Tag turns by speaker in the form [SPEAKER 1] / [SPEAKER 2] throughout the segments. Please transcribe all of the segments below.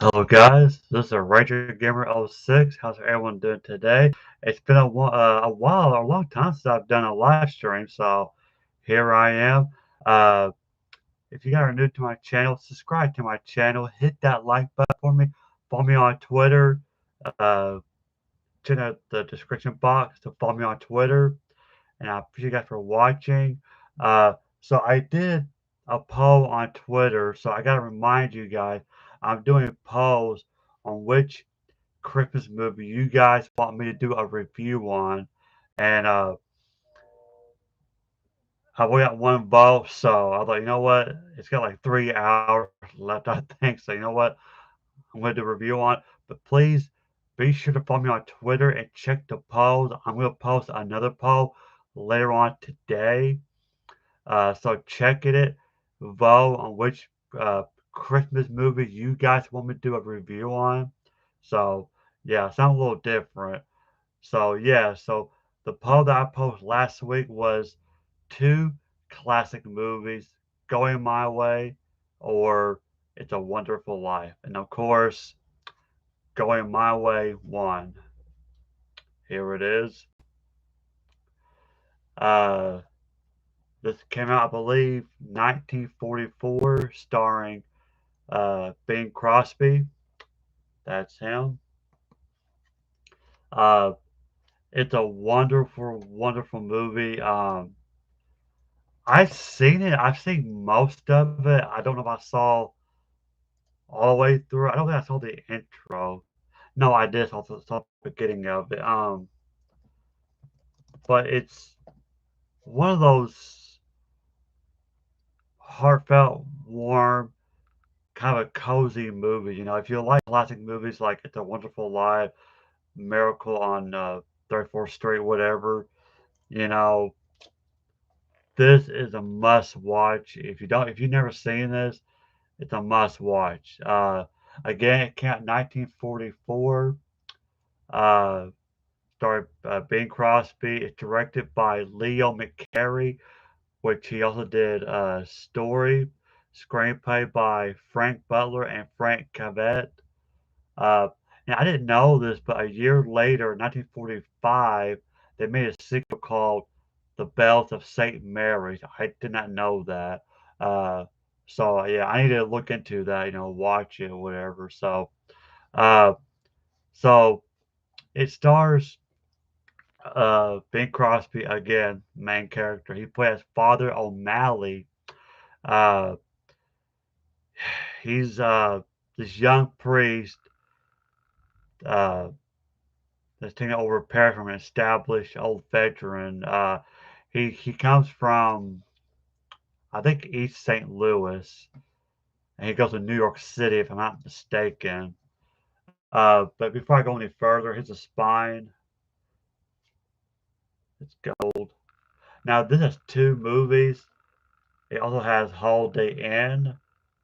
[SPEAKER 1] Hello guys, this is Ranger Gamer 06. How's everyone doing today? It's been a long time since I've done a live stream, so here I am. Uh, if you guys are new to my channel, subscribe to my channel, hit that like button for me, follow me on Twitter, uh, check out the description box to follow me on Twitter, and I appreciate you guys for watching. So I did a poll on Twitter, so I gotta remind you guys, I'm doing polls on which Christmas movie you guys want me to do a review on, and I only got one vote, so I thought, you know what, it's got like 3 hours left, I think. So you know what, I'm gonna do a review on it. But please be sure to follow me on Twitter and check the polls. I'm gonna post another poll later on today. So check it, vote on which Christmas movie you guys want me to do a review on. So yeah, sound a little different. So yeah, so the poll that I posted last week was two classic movies, Going My Way or It's a Wonderful Life. And of course, Going My Way won. Here it is. Uh, this came out, I believe, 1944, starring Bing Crosby. That's him. Uh, it's a wonderful, wonderful movie. I've seen it. I've seen most of it. I don't know if I saw all the way through. I don't think I saw the intro. No, I did. Saw the beginning of it. But it's one of those heartfelt, warm, kind of cozy movies. You know, if you like classic movies like It's a Wonderful Life, Miracle on 34th Street, whatever, you know, this is a must watch. If you've never seen this, it's a must watch. Again, it came out in 1944. Uh, starred Bing Crosby. It's directed by Leo McCarey, which he also did Story, screenplay by Frank Butler and Frank Cavett. Uh, and I didn't know this, but a year later, 1945, they made a sequel called The Bells of St. Mary's. I did not know that. Uh, so yeah, I need to look into that, watch it or whatever. Uh, so it stars Bing Crosby again, main character. He plays Father O'Malley. Uh, he's this young priest uh, that's taking over care from an established old veteran. He comes from, I think, East St. Louis, and he goes to New York City, if I'm not mistaken. But before I go any further, here's a spine. It's gold. Now, this has two movies. It also has Holiday Inn,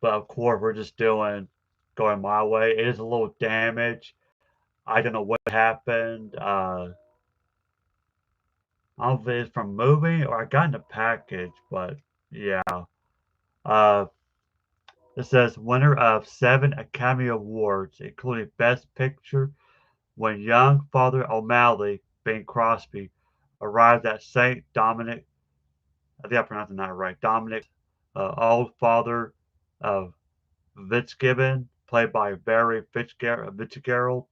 [SPEAKER 1] but of course, we're just doing Going My Way. It is a little damaged. I don't know what happened. I don't know if it's from movie or I got in the package, but yeah. Uh, it says winner of 7 Academy Awards, including Best Picture, when young Father O'Malley, Bing Crosby, arrived at St. Dominic. I think I'm pronouncing that right. Dominic, old father of Fitzgibbon, played by Barry Fitzgerald,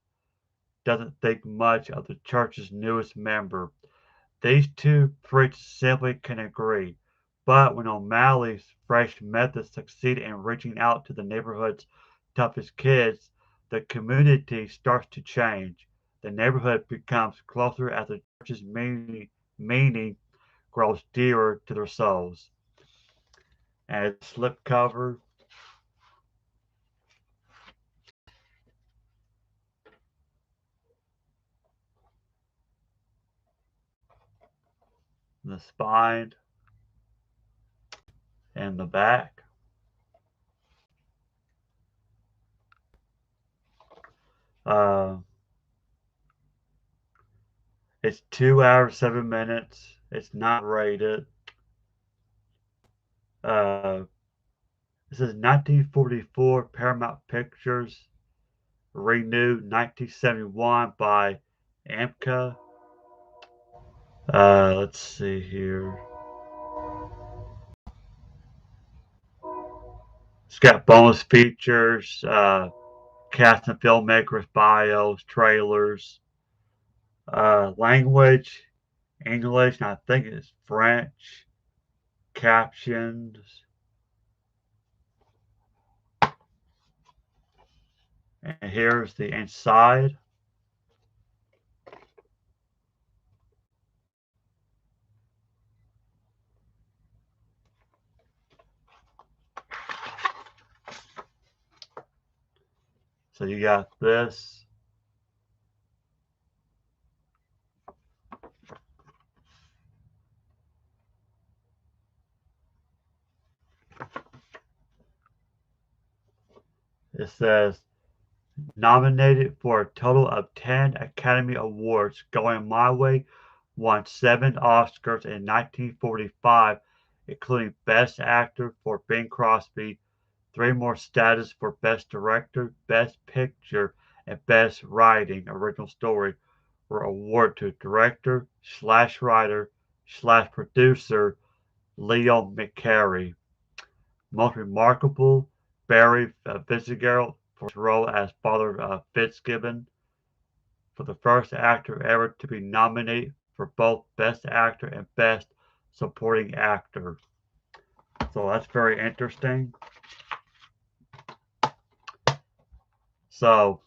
[SPEAKER 1] doesn't think much of the church's newest member. These two preachers simply can agree, but when O'Malley's fresh methods succeed in reaching out to the neighborhood's toughest kids, the community starts to change. The neighborhood becomes closer as the church's meaning grows dearer to their souls. And it's slipcover, the spine, and the back. Uh, it's 2 hours, 7 minutes. It's not rated. Uh, This is 1944 Paramount Pictures. renewed 1971 by AMCA. Let's see here. It's got bonus features, cast and filmmakers, bios, trailers, language, English, and I think it's French, captions, and here's the inside. So you got this. It says nominated for a total of 10 Academy Awards, Going My Way won 7 Oscars in 1945, including Best Actor for Bing Crosby, 3 more statuses for Best Director, Best Picture, and Best Writing Original Story were awarded to director/writer/producer Leo McCarey. Most remarkable, Barry Fitzgerald for his role as Father Fitzgibbon, for the first actor ever to be nominated for both Best Actor and Best Supporting Actor. So that's very interesting. So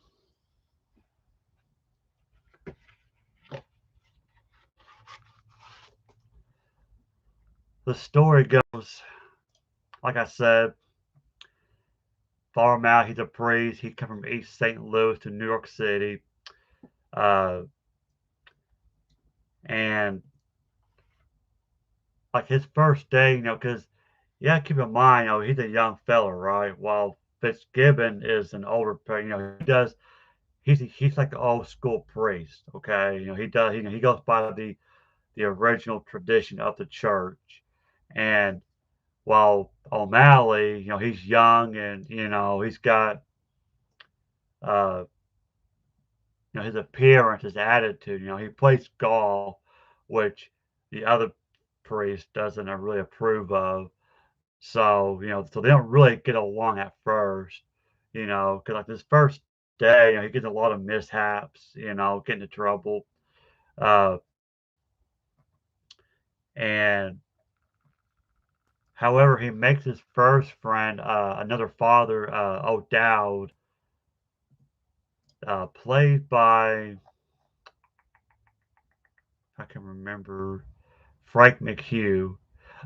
[SPEAKER 1] the story goes, like I said, follow him out. He's a priest. He come from East St. Louis to New York City, uh, and like his first day, because you gotta keep in mind, he's a young fella, right? While Fitzgibbon is an older, he's like an old school priest, okay? He goes by the original tradition of the church, and while O'Malley, he's young and he's got uh his appearance, his attitude. He plays golf, which the other priest doesn't really approve of. So so they don't really get along at first. Because like this first day, he gets a lot of mishaps. Getting into trouble. Uh, and however, he makes his first friend, another father, O'Dowd, played by I can remember Frank McHugh.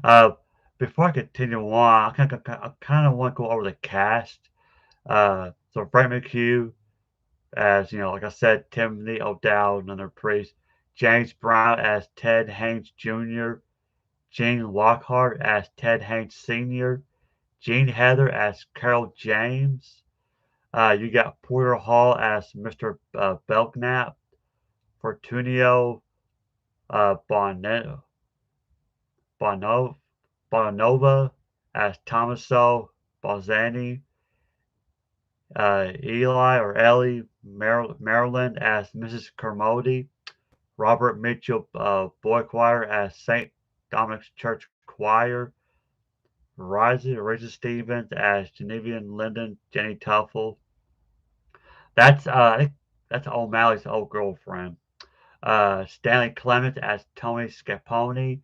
[SPEAKER 1] Uh, Before I continue on, I kind of want to go over the cast. So Frank McHugh as like I said, Timothy O'Dowd, another priest. James Brown as Ted Haynes Jr. Gene Lockhart as Ted Haynes Sr. Jean Heather as Carol James. You got Porter Hall as Mr. Belknap. Fortunio Bonnet Bonov Bonanova as Tommaso Balzani, Eli or Ellie Maryland as Mrs. Kermode, Robert Mitchell Boy Choir as St. Dominic's Church Choir, Risa Stevens as Genevieve Linden, Jenny Tuffle. I think that's O'Malley's old girlfriend. Stanley Clements as Tony Scapone.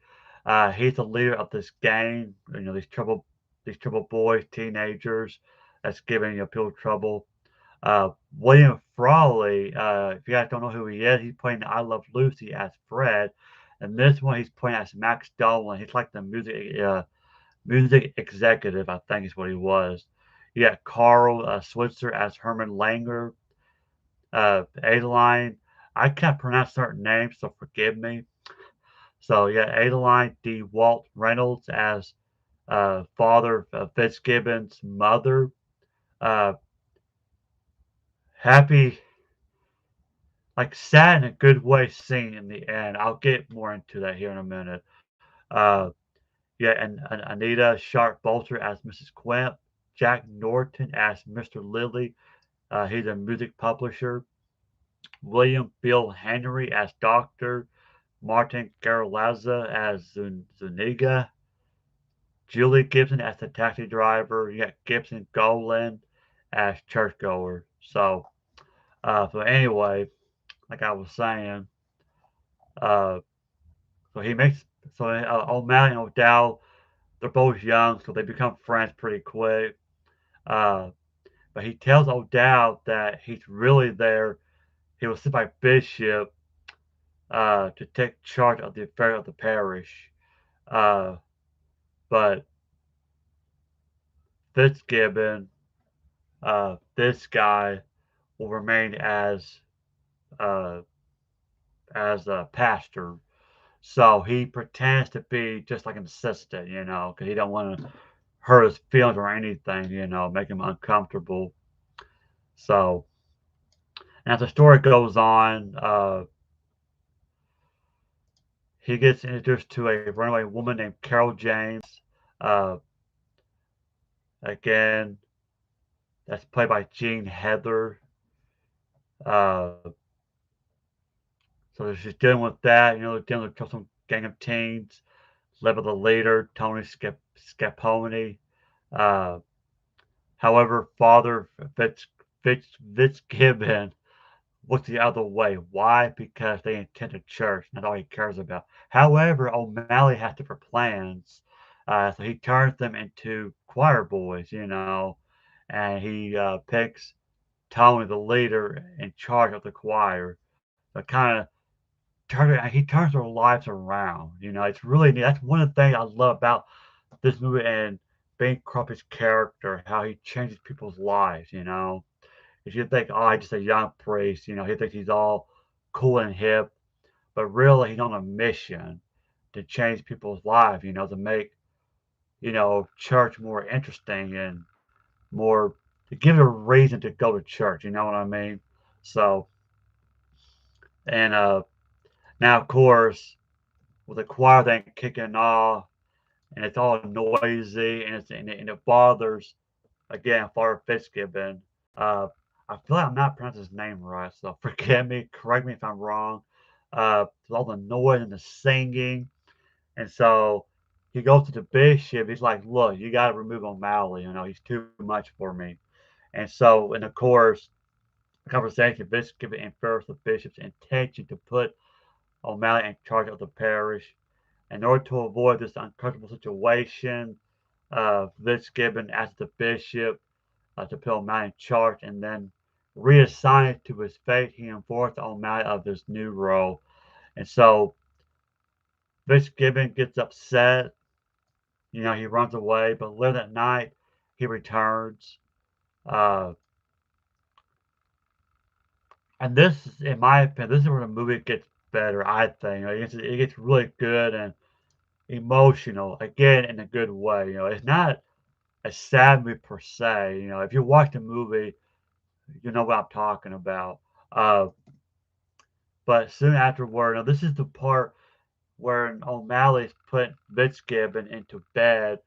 [SPEAKER 1] He's the leader of this gang. These trouble boys, teenagers that's giving people trouble. William Frawley. If you guys don't know who he is, he's playing I Love Lucy as Fred, and this one he's playing as Max Dolan. He's like the music executive, I think is what he was. You got Carl Switzer as Herman Langer. Adeline. I can't pronounce certain names, so forgive me. So yeah, Adeline D. Walt Reynolds as Father Fitzgibbon's mother. Uh, Happy, like sad in a good way scene in the end. I'll get more into that here in a minute. Uh, yeah, and Anita Sharp Bolter as Mrs. Quimp. Jack Norton as Mr. Lilly. He's a music publisher. William Bill Henry as Doctor. Martin Garlazza as Zuniga. Julie Gibson as the taxi driver. You got Gibson Golan as churchgoer. So anyway, like I was saying, uh, so he makes O'Malley and O'Dowd, they're both young, so they become friends pretty quick. Uh, but he tells O'Dowd that he's really there. He was sent by Bishop to take charge of the affair of the parish. Uh, but Fitzgibbon, this guy, will remain uh, as a pastor. So he pretends to be just like an assistant, because he don't want to hurt his feelings or anything, make him uncomfortable. So, and as the story goes on, he gets introduced to a runaway woman named Carol James. Uh, again, that's played by Jean Heather. Uh, so she's dealing with that, dealing with some gang of teens, led by the leader, Tony Scapone. Uh, However, Father Fitzgibbon looks the other way. Why? Because they attend a church. That's all he cares about. However, O'Malley has different plans. So he turns them into choir boys, and he picks Tony, the leader, in charge of the choir. So he turns their lives around. It's really neat. That's one of the things I love about this movie and Bing Crosby's character, how he changes people's lives. If you think, oh, he's just a young priest, he thinks he's all cool and hip, but really he's on a mission to change people's lives, to make, church more interesting and more, to give it a reason to go to church, you know what I mean? So, and now, of course, with the choir thing kicking off, and it's all noisy, and it bothers, again, Father Fitzgibbon. Uh, I feel like I'm not pronouncing his name right, so forgive me, correct me if I'm wrong. All the noise and the singing, and so he goes to the bishop. He's like, "Look, you got to remove O'Malley. He's too much for me." And of course, the conversation Bishop infers the bishop's intention to put O'Malley in charge of the parish. In order to avoid this uncomfortable situation, Fitzgibbon asks the bishop to put O'Malley in charge and then reassign it to his fate. He informs O'Malley of his new role. And so Fitzgibbon gets upset. He runs away, but later that night he returns. Uh, and this, in my opinion, this is where the movie gets better, I think. It gets really good and emotional, again, in a good way. It's not a sad movie per se. If you watch the movie, you know what I'm talking about. Uh, but soon afterward, now this is the part where O'Malley's put Fitzgibbon into bed.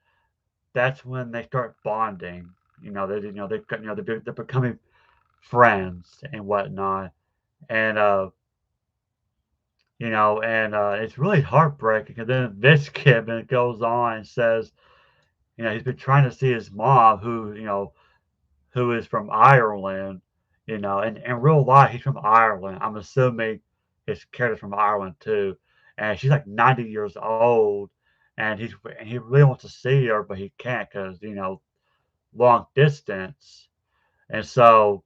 [SPEAKER 1] That's when they start bonding. They're becoming friends and whatnot. And it's really heartbreaking. And then Fitzgibbon goes on and says, he's been trying to see his mom, who is from Ireland, and in real life he's from Ireland. I'm assuming his character's from Ireland too, and she's like 90 years old, and he really wants to see her, but he can't because long distance, and so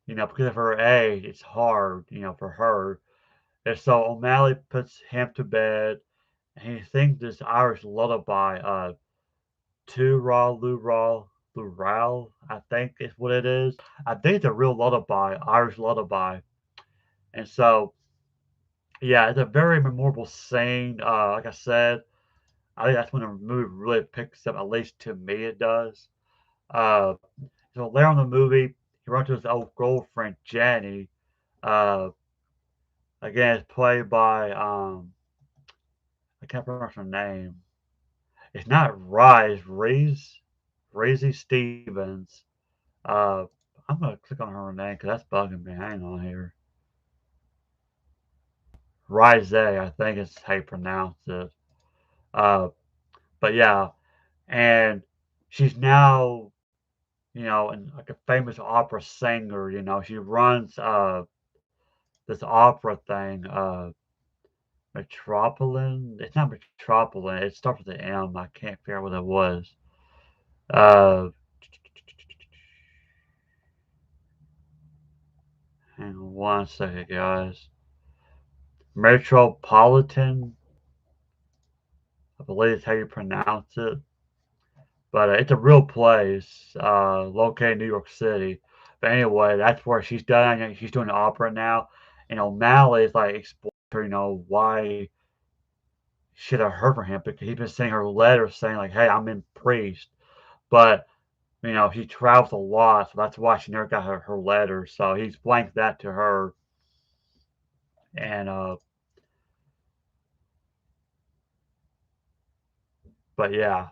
[SPEAKER 1] because of her age, it's hard for her, and so O'Malley puts him to bed, and he sings this Irish lullaby, Tu Ra Lu Ra Lural, I think is what it is. I think it's a real lullaby, Irish lullaby. And so, yeah, it's a very memorable scene. Like I said, I think that's when the movie really picks up, at least to me it does. Uh, so later on in the movie, he runs to his old girlfriend, Jenny. Uh, again, it's played by, I can't pronounce her name. It's not Rise, Reese Stevens. Uh, I'm gonna click on her name because that's bugging me. Hang on here. Rise, I think is how you pronounce it. Uh, but yeah, and she's now, and like a famous opera singer. She runs this opera thing, Metropolitan. It's not Metropolitan. It starts with an M. I can't figure out what it was. Uh, Hang on one second, guys. Metropolitan, I believe is how you pronounce it. But it's a real place, located in New York City. But anyway, that's where she's done. She's doing opera now. And O'Malley is like explaining to her, why should have heard from him because he's been sending her letters saying like, "Hey, I'm in priest," but he travels a lot, so that's why she never got her letters. So he's blanked that to her, and but yeah,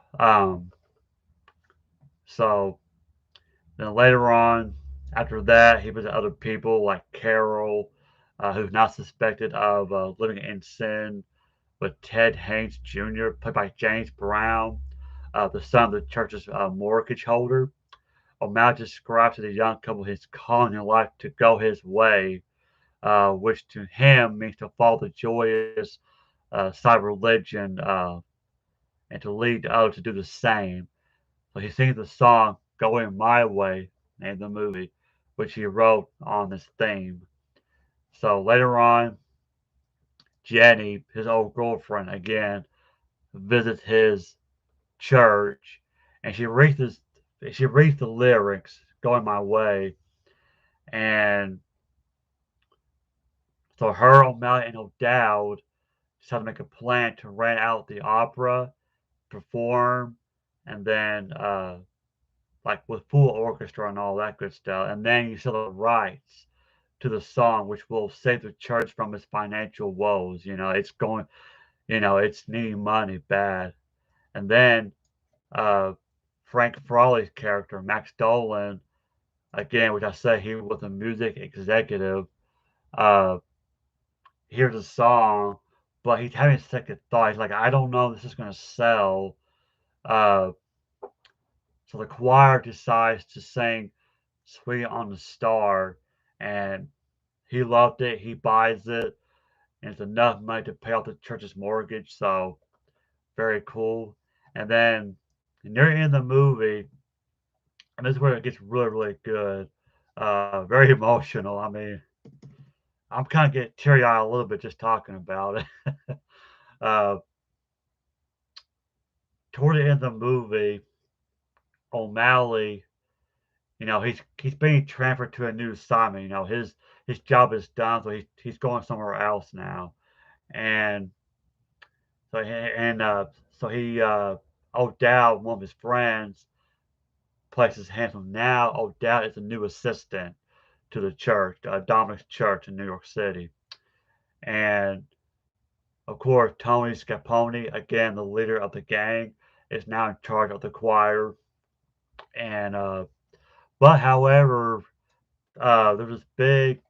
[SPEAKER 1] so then later on, after that, he was with other people like Carol, who's not suspected of living in sin, with Ted Haynes Jr., played by James Brown, the son of the church's mortgage holder. O'Malley describes to the young couple his calling in life to go his way, which to him means to follow the joyous side of religion and to lead others to do the same. So he sings the song Going My Way, named the movie, which he wrote on this theme. So later on, Jenny, his old girlfriend, again visits his church, and she reads the lyrics "Going My Way," and so her, O'Malley, and O'Dowd decide to make a plan to rent out the opera, perform, and then like with full orchestra and all that good stuff, and then you sell the rights to the song, which will save the church from its financial woes. It's going, it's needing money bad, and then uh, Frank Frawley's character, Max Dolan, again, which I said he was a music executive, uh, hears a song, but he's having a second thought. He's like, I don't know if this is going to sell. Uh, so the choir decides to sing Sweet on the Star, and he loved it. He buys it, and it's enough money to pay off the church's mortgage. So very cool. And then near the end of the movie, and this is where it gets really, really good. Very emotional. I mean, I'm kind of getting teary eyed a little bit just talking about it. uh, Toward the end of the movie, O'Malley, he's being transferred to a new assignment. His job is done, so he's going somewhere else now. And so he O'Dowd, one of his friends, places hands on him. Now O'Dowd is a new assistant to the church, Dominic's church in New York City. And of course, Tony Scapone, again the leader of the gang, is now in charge of the choir. And but however, there's this big.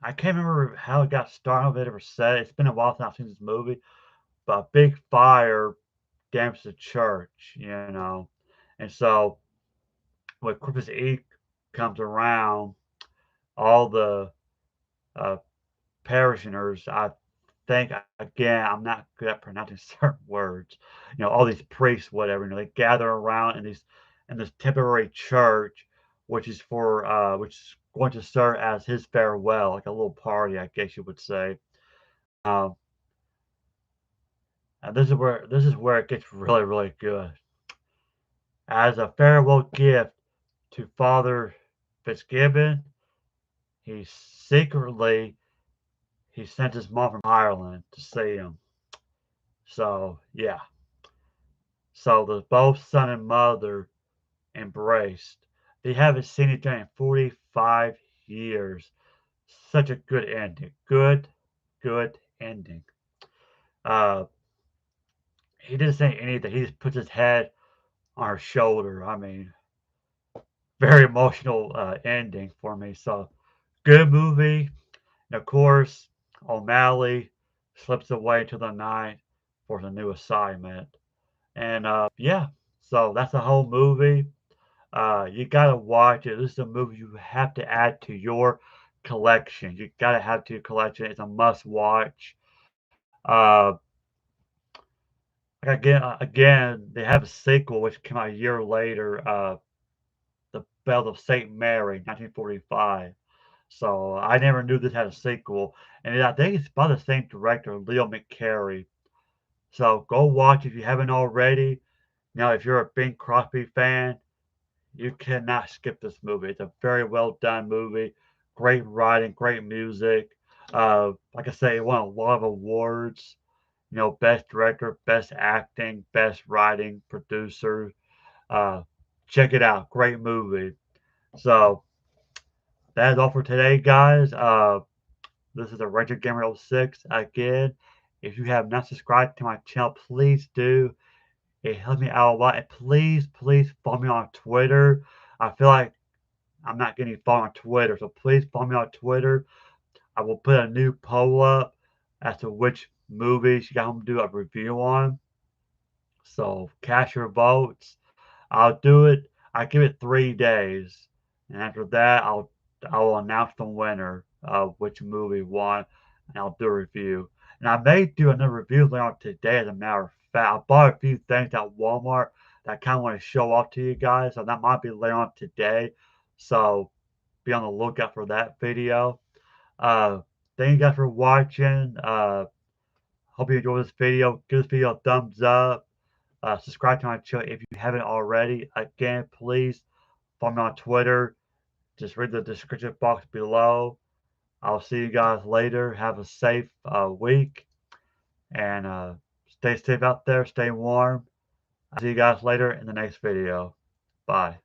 [SPEAKER 1] I can't remember how it got started. If it ever said it's been a while since I've seen this movie, but a big fire damaged the church, and so when Christmas Eve comes around, all the uh, parishioners, I think, again, I'm not good at pronouncing certain words. All these priests, whatever, they gather around in this temporary church, which is going to serve as his farewell, like a little party, I guess you would say. Um, and this is where it gets really, really good. As a farewell gift to Father Fitzgibbon, he secretly he sent his mom from Ireland to see him. So yeah. So the both son and mother embraced. They haven't seen each other in 45 years. Such a good ending. Good, good ending. Uh, he didn't say anything. He just puts his head on her shoulder. I mean, very emotional ending for me. So good movie. And of course, O'Malley slips away into the night for the new assignment. And yeah, so that's the whole movie. You gotta watch it. This is a movie you have to add to your collection. You gotta have to your collection. It's a must watch. Uh, again, they have a sequel which came out a year later. The Bells of Saint Mary, 1945. So I never knew this had a sequel, and I think it's by the same director, Leo McCarey. So go watch if you haven't already. Now, if you're a Bing Crosby fan, you cannot skip this movie. It's a very well done movie. Great writing, great music. Like I say, it won a lot of awards. You know, best director, best acting, best writing, producer. Uh, check it out. Great movie. So that is all for today, guys. This is a Retro Gamer 06. Again, if you have not subscribed to my channel, please do. It helps me out a lot. And please follow me on Twitter. I feel like I'm not getting followed on Twitter, so please follow me on Twitter. I will put a new poll up as to which movies you guys want to do a review on. So cast your votes. I'll do it. I give it 3 days, and after that, I will announce the winner of which movie won, and I'll do a review. And I may do another review later on today. As a matter of fact, I bought a few things at Walmart that I kind of want to show off to you guys, so that might be later on today. So be on the lookout for that video. Uh, thank you guys for watching. Hope you enjoyed this video. Give this video a thumbs up. Subscribe to my channel if you haven't already. Again, please follow me on Twitter. Just read the description box below. I'll see you guys later. Have a safe week and stay safe out there. Stay warm. I'll see you guys later in the next video. Bye.